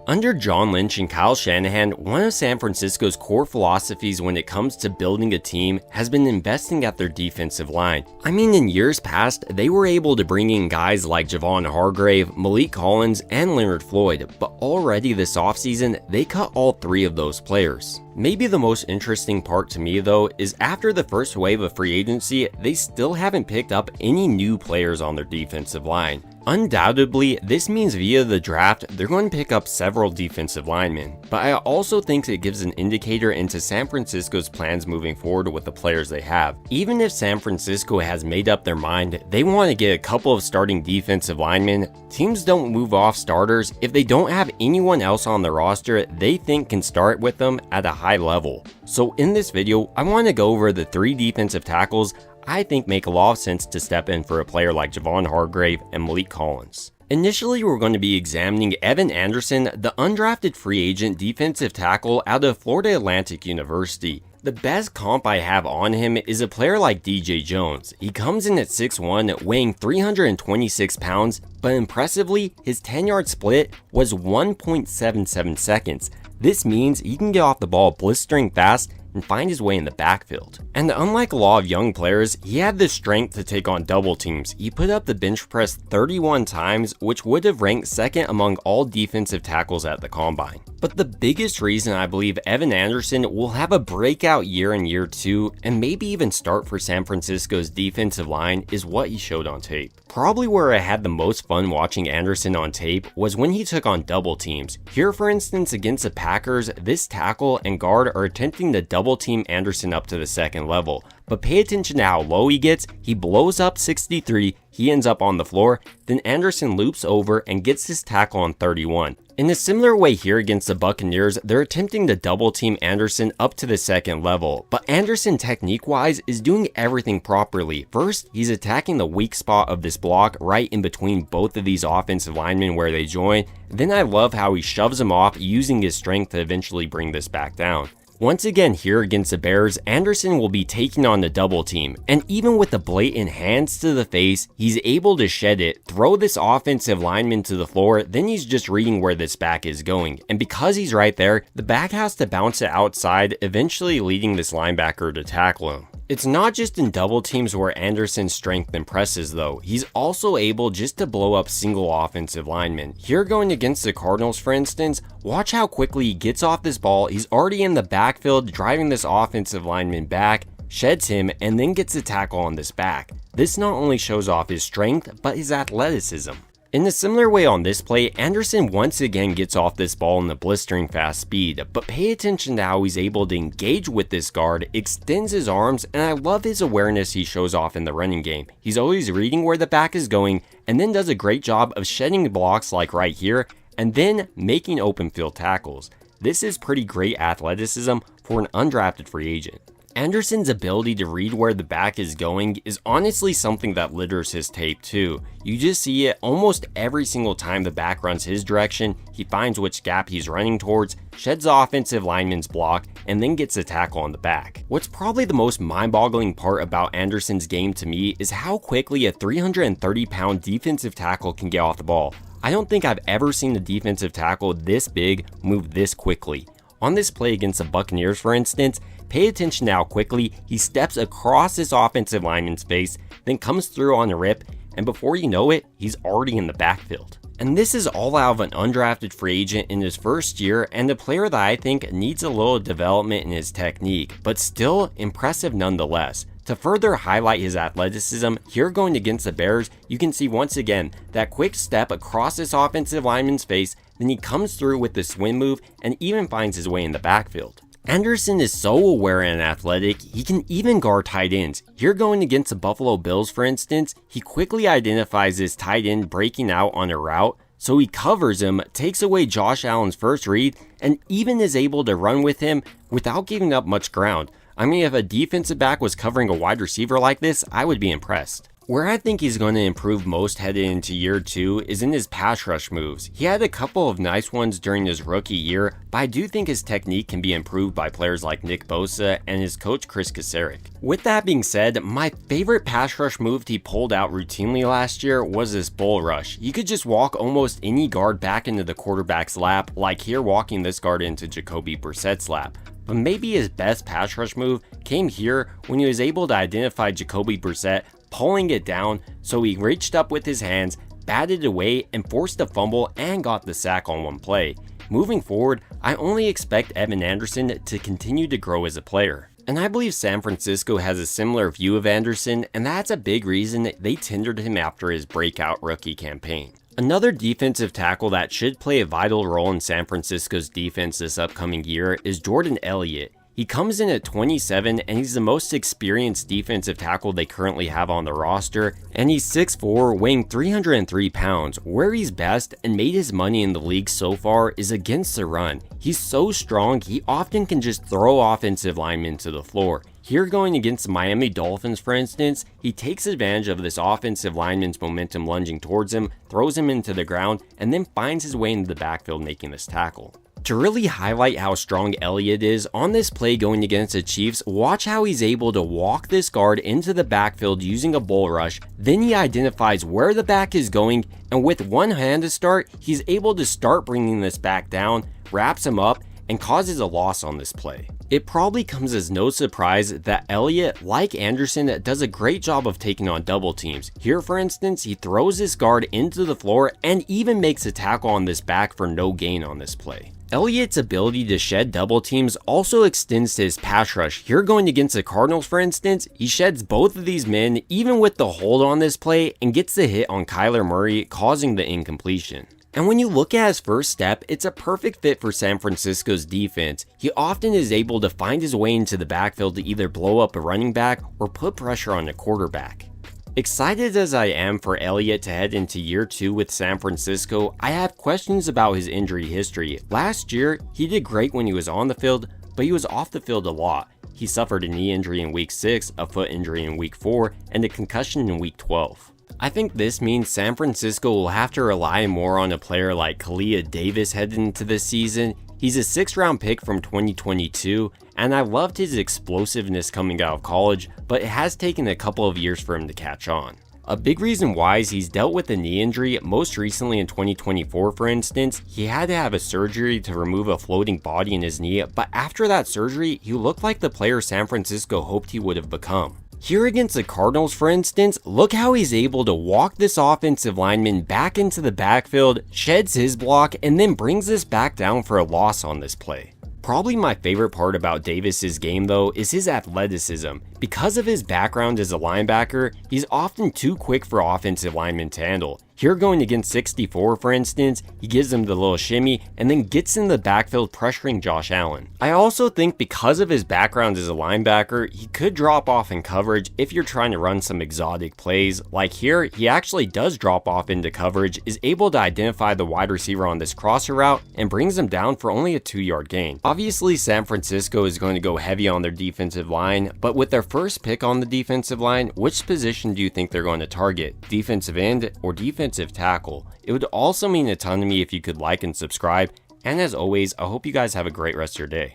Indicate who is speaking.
Speaker 1: Under John Lynch and Kyle Shanahan, one of San Francisco's core philosophies when it comes to building a team has been investing at their defensive line. I mean, in years past, they were able to bring in guys like Javon Hargrave, Maliek Collins, and Leonard Floyd, but already this offseason, they cut all three of those players. Maybe the most interesting part to me though is after the first wave of free agency, they still haven't picked up any new players on their defensive line. Undoubtedly, this means via the draft, they're going to pick up several defensive linemen, but I also think it gives an indicator into San Francisco's plans moving forward with the players they have. Even if San Francisco has made up their mind they want to get a couple of starting defensive linemen, teams don't move off starters if they don't have anyone else on the roster they think can start with them at a high level. So in this video, I want to go over the 3 defensive tackles I think make a lot of sense to step in for a player like Javon Hargrave and Maliek Collins. Initially, we're going to be examining Evan Anderson, the undrafted free agent defensive tackle out of Florida Atlantic University. The best comp I have on him is a player like DJ Jones. He comes in at 6'1", weighing 326 pounds, but impressively, his 10-yard split was 1.77 seconds. This means he can get off the ball blistering fast and find his way in the backfield. And unlike a lot of young players, he had the strength to take on double teams. He put up the bench press 31 times, which would have ranked second among all defensive tackles at the combine. But the biggest reason I believe Evan Anderson will have a breakout year in year 2 and maybe even start for San Francisco's defensive line is what he showed on tape. Probably where I had the most fun watching Anderson on tape was when he took on double teams. Here for instance against the Packers, this tackle and guard are attempting to double team Anderson up to the second level. But pay attention to how low he gets. He blows up 63, he ends up on the floor, then Anderson loops over and gets his tackle on 31. In a similar way here against the Buccaneers, they're attempting to double team Anderson up to the second level, but Anderson technique-wise is doing everything properly. First, he's attacking the weak spot of this block right in between both of these offensive linemen where they join. Then I love how he shoves them off using his strength to eventually bring this back down. Once again here against the Bears, Anderson will be taking on the double team, and even with the blatant hands to the face, he's able to shed it, throw this offensive lineman to the floor, then he's just reading where this back is going, and because he's right there, the back has to bounce it outside, eventually leading this linebacker to tackle him. It's not just in double teams where Anderson's strength impresses though, he's also able just to blow up single offensive linemen. Here going against the Cardinals for instance, watch how quickly he gets off this ball, he's already in the backfield driving this offensive lineman back, sheds him, and then gets a tackle on this back. This not only shows off his strength, but his athleticism. In a similar way on this play, Anderson once again gets off this ball in a blistering fast speed, but pay attention to how he's able to engage with this guard, extends his arms, and I love his awareness he shows off in the running game. He's always reading where the back is going, and then does a great job of shedding blocks like right here, and then making open field tackles. This is pretty great athleticism for an undrafted free agent. Anderson's ability to read where the back is going is honestly something that litters his tape too. You just see it almost every single time the back runs his direction, he finds which gap he's running towards, sheds the offensive lineman's block, and then gets a tackle on the back. What's probably the most mind-boggling part about Anderson's game to me is how quickly a 330-pound defensive tackle can get off the ball. I don't think I've ever seen a defensive tackle this big move this quickly. On this play against the Buccaneers for instance, pay attention to how quickly he steps across this offensive lineman's face, then comes through on a rip, and before you know it, he's already in the backfield. And this is all out of an undrafted free agent in his first year and a player that I think needs a little development in his technique, but still impressive nonetheless. To further highlight his athleticism, here going against the Bears, you can see once again that quick step across this offensive lineman's face, then he comes through with the swim move and even finds his way in the backfield. Anderson is so aware and athletic, he can even guard tight ends. Here going against the Buffalo Bills for instance, he quickly identifies his tight end breaking out on a route, so he covers him, takes away Josh Allen's first read, and even is able to run with him without giving up much ground. I mean, if a defensive back was covering a wide receiver like this, I would be impressed. Where I think he's going to improve most headed into year 2 is in his pass rush moves. He had a couple of nice ones during his rookie year, but I do think his technique can be improved by players like Nick Bosa and his coach Chris Kasarik. With that being said, my favorite pass rush move he pulled out routinely last year was this bull rush. You could just walk almost any guard back into the quarterback's lap, like here walking this guard into Jacoby Brissett's lap. But maybe his best pass rush move came here when he was able to identify Jacoby Brissett pulling it down, so he reached up with his hands, batted away, and forced a fumble and got the sack on one play. Moving forward, I only expect Evan Anderson to continue to grow as a player. And I believe San Francisco has a similar view of Anderson, and that's a big reason they tendered him after his breakout rookie campaign. Another defensive tackle that should play a vital role in San Francisco's defense this upcoming year is Jordan Elliott. He comes in at 27 and he's the most experienced defensive tackle they currently have on the roster, and he's 6'4", weighing 303 pounds. Where he's best and made his money in the league so far is against the run. He's so strong, he often can just throw offensive linemen to the floor. Here going against the Miami Dolphins, for instance, he takes advantage of this offensive lineman's momentum lunging towards him, throws him into the ground, and then finds his way into the backfield making this tackle. To really highlight how strong Elliott is, on this play going against the Chiefs, watch how he's able to walk this guard into the backfield using a bull rush, then he identifies where the back is going, and with one hand to start, he's able to start bringing this back down, wraps him up, and causes a loss on this play. It probably comes as no surprise that Elliott, like Anderson, does a great job of taking on double teams. Here, for instance, he throws this guard into the floor and even makes a tackle on this back for no gain on this play. Elliott's ability to shed double teams also extends to his pass rush. Here going against the Cardinals, for instance, he sheds both of these men even with the hold on this play and gets the hit on Kyler Murray, causing the incompletion. And when you look at his first step, it's a perfect fit for San Francisco's defense. He often is able to find his way into the backfield to either blow up a running back or put pressure on a quarterback. Excited as I am for Elliott to head into year 2 with San Francisco, I have questions about his injury history. Last year, he did great when he was on the field, but he was off the field a lot. He suffered a knee injury in week 6, a foot injury in week 4, and a concussion in week 12. I think this means San Francisco will have to rely more on a player like Kalia Davis heading into this season. He's a 6th round pick from 2022, and I loved his explosiveness coming out of college, but it has taken a couple of years for him to catch on. A big reason why is he's dealt with a knee injury. Most recently in 2024, for instance, he had to have a surgery to remove a floating body in his knee, but after that surgery, he looked like the player San Francisco hoped he would have become. Here against the Cardinals, for instance, look how he's able to walk this offensive lineman back into the backfield, sheds his block, and then brings this back down for a loss on this play. Probably my favorite part about Davis's game though is his athleticism. Because of his background as a linebacker, he's often too quick for offensive linemen to handle. Here going against 64, for instance, he gives him the little shimmy and then gets in the backfield pressuring Josh Allen. I also think because of his background as a linebacker, he could drop off in coverage if you're trying to run some exotic plays. Like here, he actually does drop off into coverage, is able to identify the wide receiver on this crosser route, and brings him down for only a 2-yard gain. Obviously, San Francisco is going to go heavy on their defensive line, but with their first pick on the defensive line, which position do you think they're going to target? Defensive end or defensive tackle? It would also mean a ton to me if you could like and subscribe. And as always, I hope you guys have a great rest of your day.